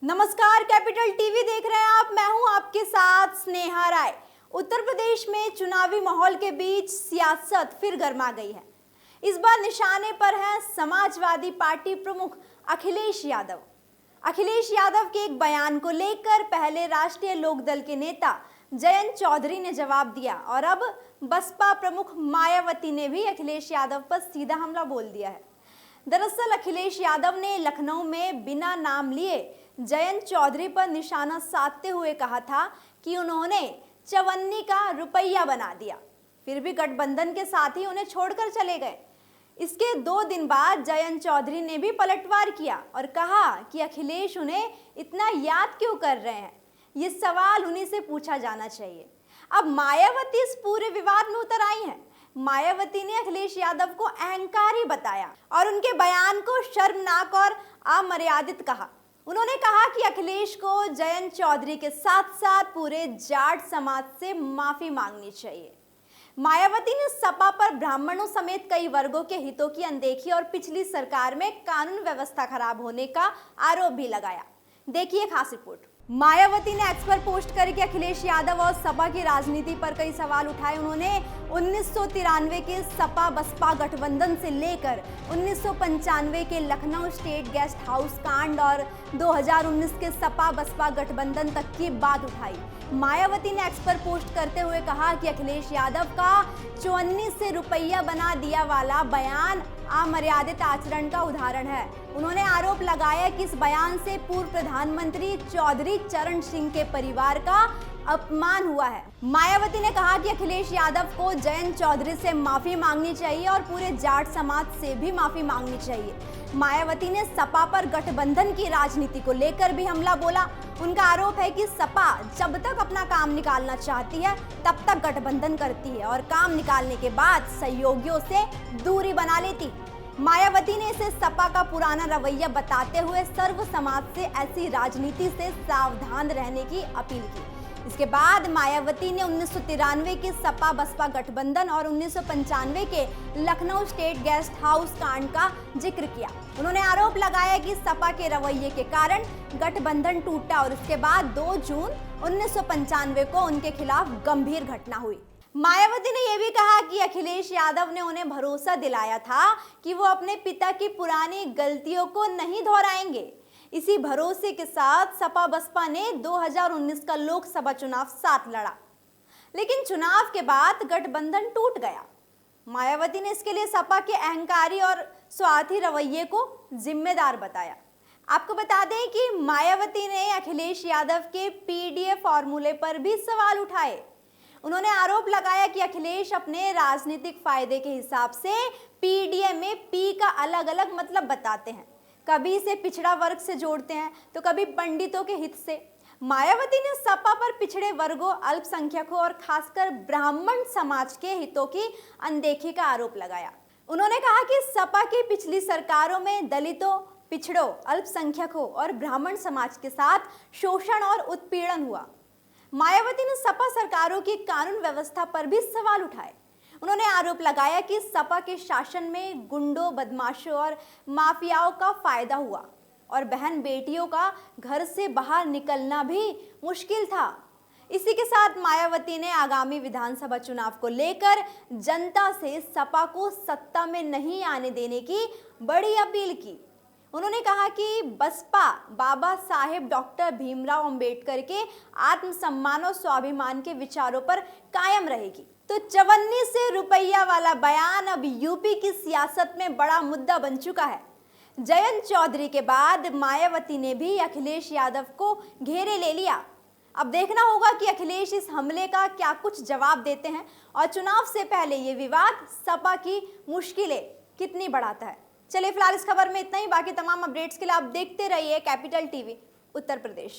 नमस्कार, capital TV देख रहे हैं आप। मैं हूं आपके साथ स्नेहा राय। उत्तर प्रदेश में चुनावी माहौल के बीच सियासत फिर गर्मा गई है। इस बार निशाने पर है समाजवादी पार्टी प्रमुख अखिलेश यादव। अखिलेश यादव के एक बयान को लेकर पहले राष्ट्रीय लोकदल के नेता जयंत चौधरी ने जवाब दिया और अब बसपा प्रमुख मायावती ने भी अखिलेश यादव पर सीधा हमला बोल दिया है। दरअसल अखिलेश यादव ने लखनऊ में बिना नाम लिए जयंत चौधरी पर निशाना साधते हुए कहा था कि उन्होंने चवन्नी का रुपया बना दिया, फिर भी गठबंधन के साथ ही उन्हें छोड़कर चले गए। इसके 2 दिन बाद जयंत चौधरी ने भी पलटवार किया और कहा कि अखिलेश उन्हें इतना याद क्यों कर रहे हैं, ये सवाल उन्हीं से पूछा जाना चाहिए। अब मायावती इस पूरे विवाद में उतर आई हैं। मायावती ने अखिलेश यादव को अहंकारी बताया और उनके बयान को शर्मनाक और अमर्यादित कहा। उन्होंने कहा कि अखिलेश को जयंत चौधरी के साथ साथ पूरे जाट समाज से माफी मांगनी चाहिए। मायावती ने सपा पर ब्राह्मणों समेत कई वर्गों के हितों की अनदेखी और पिछली सरकार में कानून व्यवस्था खराब होने का आरोप भी लगाया। देखिए खास रिपोर्ट। मायावती ने एक्स पर पोस्ट करके अखिलेश यादव और सपा की राजनीति पर कई सवाल उठाए। उन्होंने 1993 के सपा बसपा गठबंधन से लेकर 1995 के लखनऊ स्टेट गेस्ट हाउस कांड और 2019 के सपा बसपा गठबंधन तक की बात उठाई। मायावती ने एक्स पर पोस्ट करते हुए कहा कि अखिलेश यादव का चवन्नी से रुपया बना दिया वाला बयान अमर्यादित आचरण का उदाहरण है। उन्होंने आरोप लगाया कि इस बयान से पूर्व प्रधानमंत्री चौधरी चरण सिंह के परिवार का अपमान हुआ है। मायावती ने कहा कि अखिलेश यादव को जयंत चौधरी से माफी मांगनी चाहिए और पूरे जाट समाज से भी माफी मांगनी चाहिए। मायावती ने सपा पर गठबंधन की राजनीति को लेकर भी हमला बोला। उनका आरोप है कि सपा जब तक अपना काम निकालना चाहती है तब तक गठबंधन करती है और काम निकालने के बाद सहयोगियों से दूरी बना लेती। मायावती ने इसे सपा का पुराना रवैया बताते हुए सर्व समाज से ऐसी राजनीति से सावधान रहने की अपील की। इसके बाद मायावती ने 1993 के सपा बसपा गठबंधन और 1995 के लखनऊ स्टेट गेस्ट हाउस कांड का जिक्र किया। उन्होंने आरोप लगाया कि सपा के रवैये के कारण गठबंधन टूटा और इसके बाद 2 जून 1995 को उनके खिलाफ गंभीर घटना हुई। मायावती ने यह भी कहा कि अखिलेश यादव ने उन्हें भरोसा दिलाया था कि वो अपने पिता की पुरानी गलतियों को नहीं दोहराएंगे। इसी भरोसे के साथ सपा बसपा ने 2019 का लोकसभा चुनाव साथ लड़ा, लेकिन चुनाव के बाद गठबंधन टूट गया। मायावती ने इसके लिए सपा के अहंकारी और स्वार्थी रवैये को जिम्मेदार बताया। आपको बता दें कि मायावती ने अखिलेश यादव के पीडीए फॉर्मूले पर भी सवाल उठाए। उन्होंने आरोप लगाया कि अखिलेश अपने राजनीतिक फायदे के हिसाब से पीडीए में पी का अलग अलग मतलब बताते हैं। कभी इसे पिछड़ा वर्ग से जोड़ते हैं तो कभी पंडितों के हित से। मायावती ने सपा पर पिछड़े वर्गों, अल्पसंख्यकों और खासकर ब्राह्मण समाज के हितों की अनदेखी का आरोप लगाया। उन्होंने कहा कि सपा की पिछली सरकारों में दलितों, पिछड़ों, अल्पसंख्यकों और ब्राह्मण समाज के साथ शोषण और उत्पीड़न हुआ। मायावती ने सपा सरकारों की कानून व्यवस्था पर भी सवाल उठाए। उन्होंने आरोप लगाया कि सपा के शासन में गुंडों, बदमाशों और माफियाओं का फायदा हुआ और बहन बेटियों का घर से बाहर निकलना भी मुश्किल था। इसी के साथ मायावती ने आगामी विधानसभा चुनाव को लेकर जनता से सपा को सत्ता में नहीं आने देने की बड़ी अपील की। उन्होंने कहा कि बसपा बाबा साहेब डॉक्टर भीमराव अंबेडकर के आत्मसम्मान और स्वाभिमान के विचारों पर कायम रहेगी। तो चवन्नी से रुपया वाला बयान अब यूपी की सियासत में बड़ा मुद्दा बन चुका है। जयंत चौधरी के बाद मायावती ने भी अखिलेश यादव को घेरे ले लिया। अब देखना होगा कि अखिलेश इस हमले का क्या कुछ जवाब देते हैं और चुनाव से पहले ये विवाद सपा की मुश्किलें कितनी बढ़ाता है। चलिए फिलहाल इस खबर में इतना ही। बाकी तमाम अपडेट्स के लिए आप देखते रहिए कैपिटल टीवी उत्तर प्रदेश।